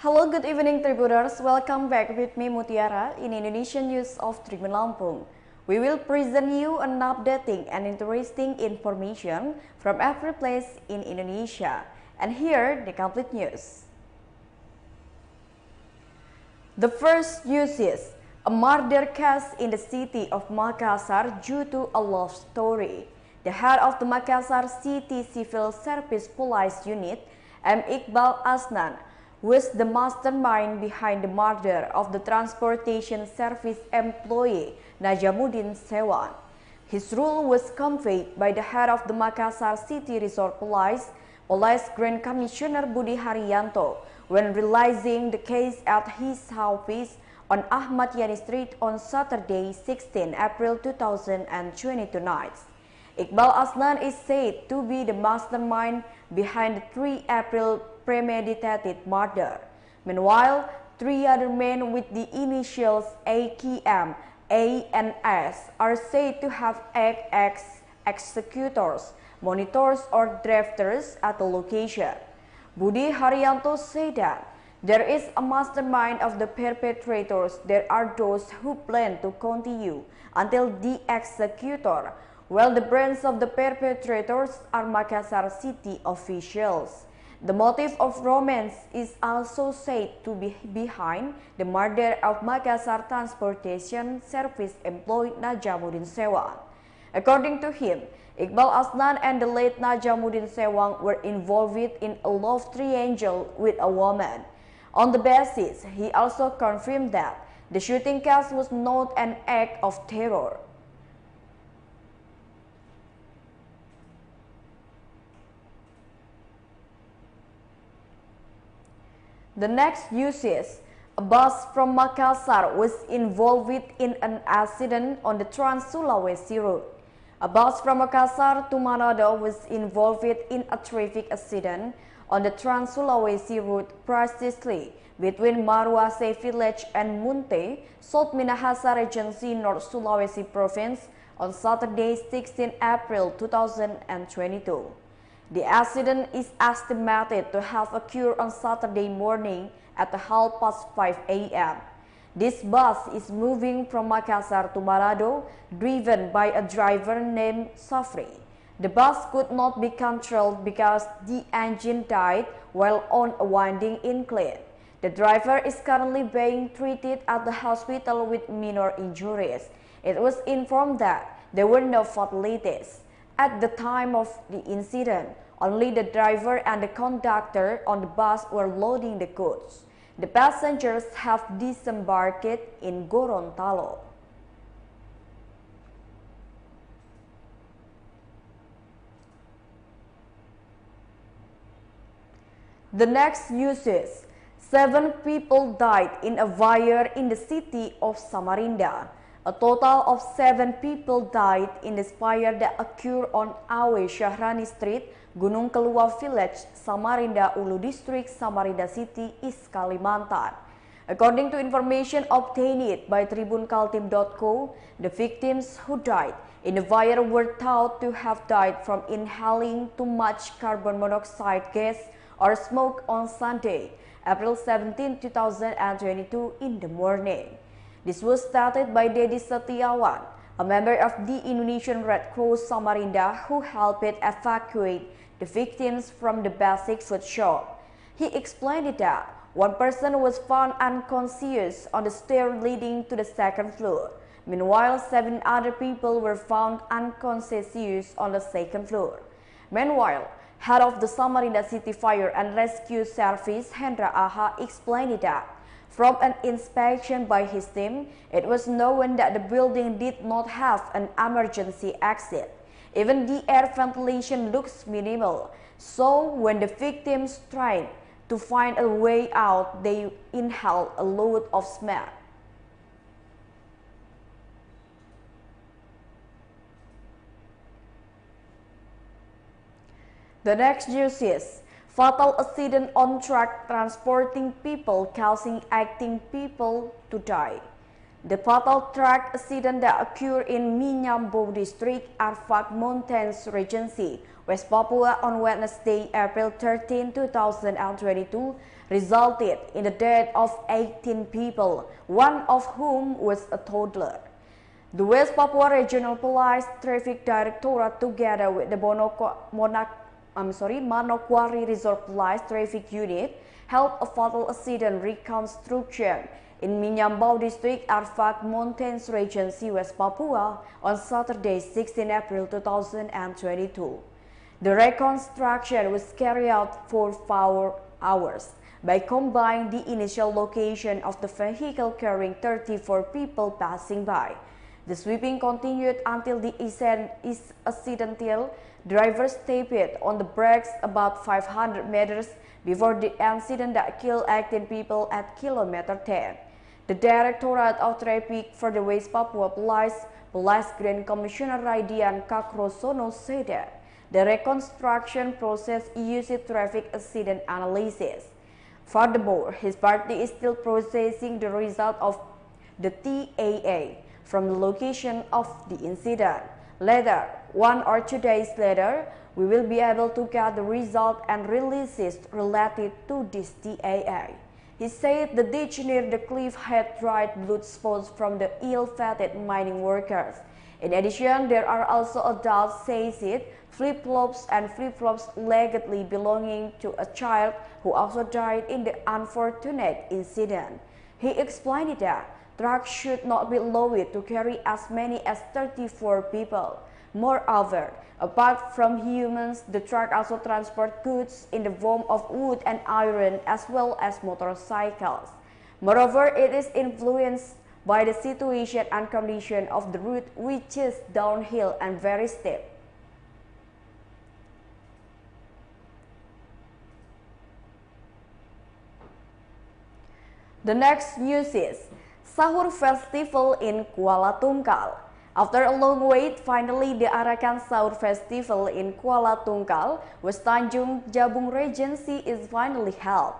Hello, good evening Tribuners. Welcome back with me Mutiara in Indonesian News of Tribun Lampung. We will present you an updating and interesting information from every place in Indonesia. And here the complete news. The first news is a murder case in the city of Makassar due to a love story. The head of the Makassar City Civil Service Police Unit, Iqbal Asnan, was the mastermind behind the murder of the transportation service employee Najamuddin Sewang. His role was conveyed by the head of the Makassar City Resort Police Grand Commissioner Budi Haryanto, when realizing the case at his office on Ahmad Yani Street on Saturday, 16 April 2022 night. Iqbal Asnan is said to be the mastermind behind the 3 April premeditated murder. Meanwhile, 3 other men with the initials AKM, A, and S are said to have acted as executors, monitors, or drafters at the location. Budi Haryanto said that there is a mastermind of the perpetrators. There are those who plan to continue until the executor, while the brains of the perpetrators are Makassar City officials. The motive of romance is also said to be behind the murder of Makassar Transportation Service employee Najamuddin Sewang. According to him, Iqbal Asnan and the late Najamuddin Sewang were involved in a love triangle with a woman. On the basis, he also confirmed that the shooting case was not an act of terror. The next news is a bus from Makassar was involved in an accident on the Trans Sulawesi Road. A bus from Makassar to Manado was involved in a traffic accident on the Trans Sulawesi Road precisely between Maruasey Village and Munte, South Minahasa Regency, North Sulawesi Province on Saturday, 16 April 2022. The accident is estimated to have occurred on Saturday morning at 5:30 a.m. This bus is moving from Makassar to Manado, driven by a driver named Safri. The bus could not be controlled because the engine died while on a winding incline. The driver is currently being treated at the hospital with minor injuries. It was informed that there were no fatalities. At the time of the incident, only the driver and the conductor on the bus were loading the goods. The passengers have disembarked in Gorontalo. The next news is 7 people died in a fire in the city of Samarinda. A total of 7 people died in this fire that occurred on AW Syahranie Street, Gunung Kelua Village, Samarinda Ulu District, Samarinda City, East Kalimantan. According to information obtained by tribunkaltim.co, the victims who died in the fire were thought to have died from inhaling too much carbon monoxide gas or smoke on Sunday, April 17, 2022 in the morning. This was stated by Dedi Setiawan, a member of the Indonesian Red Cross Samarinda who helped evacuate the victims from the basic food shop. He explained that one person was found unconscious on the stair leading to the second floor. Meanwhile, 7 other people were found unconscious on the second floor. Meanwhile, head of the Samarinda City Fire and Rescue Service, Hendra Aha, explained that from an inspection by his team, it was known that the building did not have an emergency exit. Even the air ventilation looks minimal, so when the victims tried to find a way out, they inhaled a load of smoke. The next news is fatal accident on track transporting people causing 18 people to die. The fatal truck accident that occurred in Minahasa Ulu District, AW Regency, West Papua on Wednesday, April 13, 2022, resulted in the death of 18 people, one of whom was a toddler. The West Papua Regional Police Traffic Directorate, together with the Manokwari Resort Police Traffic Unit, held a fatal accident reconstruction in Minahasa Ulu District, AW Regency, West Papua, on Saturday, 16 April 2022. The reconstruction was carried out for 4 hours by combining the initial location of the vehicle carrying 34 people passing by. The sweeping continued until the accidental driver stepped on the brakes about 500 meters before the incident that killed 18 people at kilometer 10. The Directorate of Traffic for the West Papua Police Grand Commissioner Raidian Kakrosono said that the reconstruction process used traffic accident analysis. Furthermore, his party is still processing the result of the TAA from the location of the incident. Later, 1 or 2 days later, we will be able to get the result and releases related to this TAA. He said the ditch near the cliff had dried blood spots from the ill-fated mining workers. In addition, there are also adults, says it, flip-flops and flip-flops allegedly belonging to a child who also died in the unfortunate incident. He explained that trucks should not be loaded to carry as many as 34 people. Moreover, apart from humans, the truck also transports goods in the form of wood and iron as well as motorcycles. Moreover, it is influenced by the situation and condition of the route, which is downhill and very steep. The next news is Sahur Festival in Kuala Tungkal. After a long wait, finally the Arakan Sahur Festival in Kuala Tungkal, West Tanjung Jabung Regency is finally held.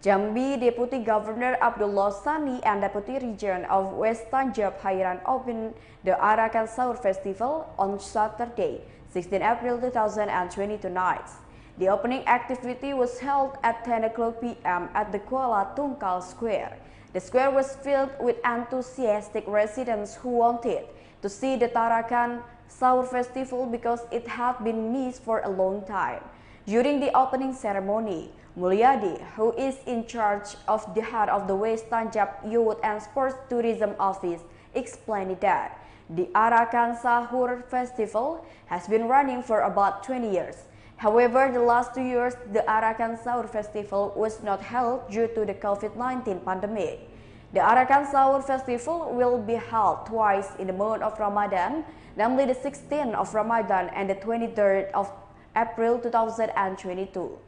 Jambi Deputy Governor Abdullah Sani and Deputy Region of West Tanjab Hairan opened the Arakan Sahur Festival on Saturday, 16 April 2022 night. The opening activity was held at 10 o'clock p.m. at the Kuala Tungkal Square. The square was filled with enthusiastic residents who wanted to see the Arakan Sahur Festival because it had been missed for a long time. During the opening ceremony, Mulyadi, who is in charge of the head of the West Tanjab Youth and Sports Tourism Office, explained that the Arakan Sahur Festival has been running for about 20 years. However, the last 2 years, the Arakan Sahur Festival was not held due to the COVID-19 pandemic. The Arakan Sahur Festival will be held twice in the month of Ramadan, namely the 16th of Ramadan and the 23rd of April 2022.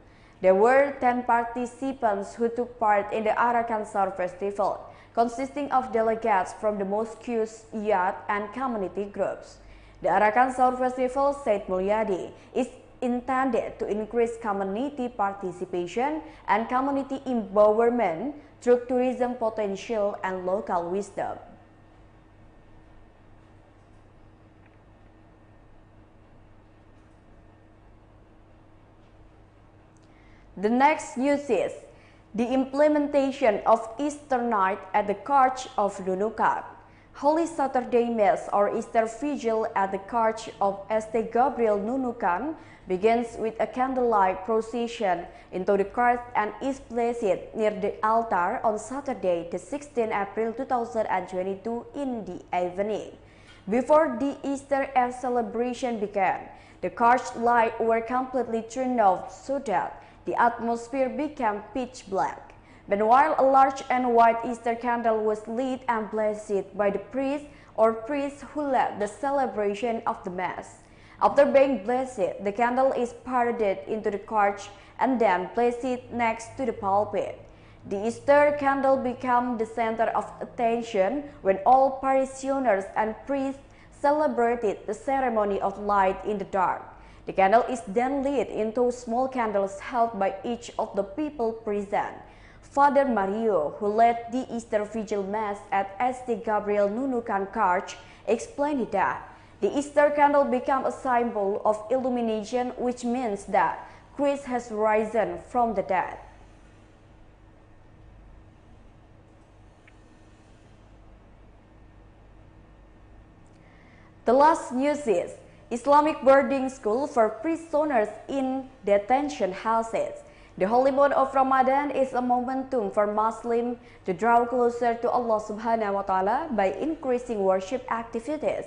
There were 10 participants who took part in the Arakan Sahur Festival, consisting of delegates from the mosques, youth, and community groups. The Arakan Sahur Festival, said Mulyadi, is intended to increase community participation and community empowerment through tourism potential and local wisdom. The next news is the implementation of Easter night at the Church of Nunukan. Holy Saturday Mass or Easter Vigil at the Church of St. Gabriel Nunukan begins with a candlelight procession into the church and is placed near the altar on Saturday, the 16th April 2022 in the evening. Before the Easter Eve celebration began, the church lights were completely turned off so that the atmosphere became pitch black. Meanwhile, a large and white Easter candle was lit and blessed by the priest or priests who led the celebration of the Mass. After being blessed, the candle is paraded into the church and then placed next to the pulpit. The Easter candle became the center of attention when all parishioners and priests celebrated the ceremony of light in the dark. The candle is then lit into small candles held by each of the people present. Father Mario, who led the Easter Vigil Mass at St. Gabriel Nunukan Church, explained that the Easter candle became a symbol of illumination, which means that Christ has risen from the dead. The last news is Islamic boarding school for prisoners in detention houses. The holy month of Ramadan is a momentum for Muslims to draw closer to Allah Subhanahu wa Ta'ala by increasing worship activities.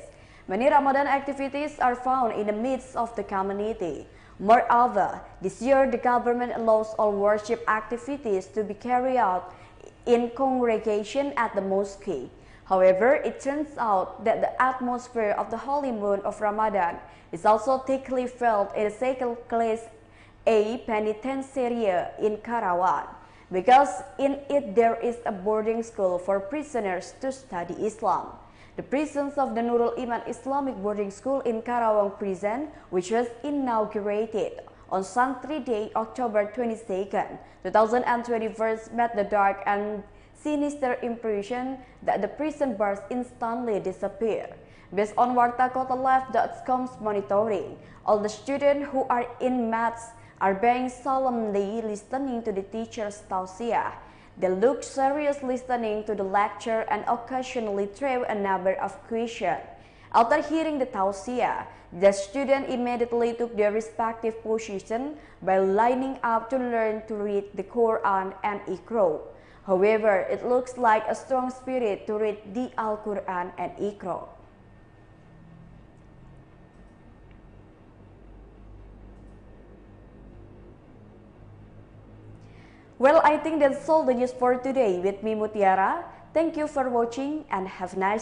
Many Ramadan activities are found in the midst of the community. Moreover, this year the government allows all worship activities to be carried out in congregation at the mosque. However, it turns out that the atmosphere of the holy month of Ramadan is also thickly felt in the second class A penitentiary in Karawang, because in it there is a boarding school for prisoners to study Islam. The presence of the Nurul Iman Islamic Boarding School in Karawang Prison, which was inaugurated on Saturday, October 22nd, 2021, made the dark and sinister impression that the prison bars instantly disappear. Based on wartakotalive.com's monitoring, all the students who are inmates are being solemnly listening to the teacher's tausiah. They look serious listening to the lecture and occasionally throw a number of questions. After hearing the tausiah, the students immediately took their respective position by lining up to learn to read the Quran and Iqra. However, it looks like a strong spirit to read the Al-Quran and Iqra. Well, I think that's all the news for today with me, Mutiara. Thank you for watching and have a nice day.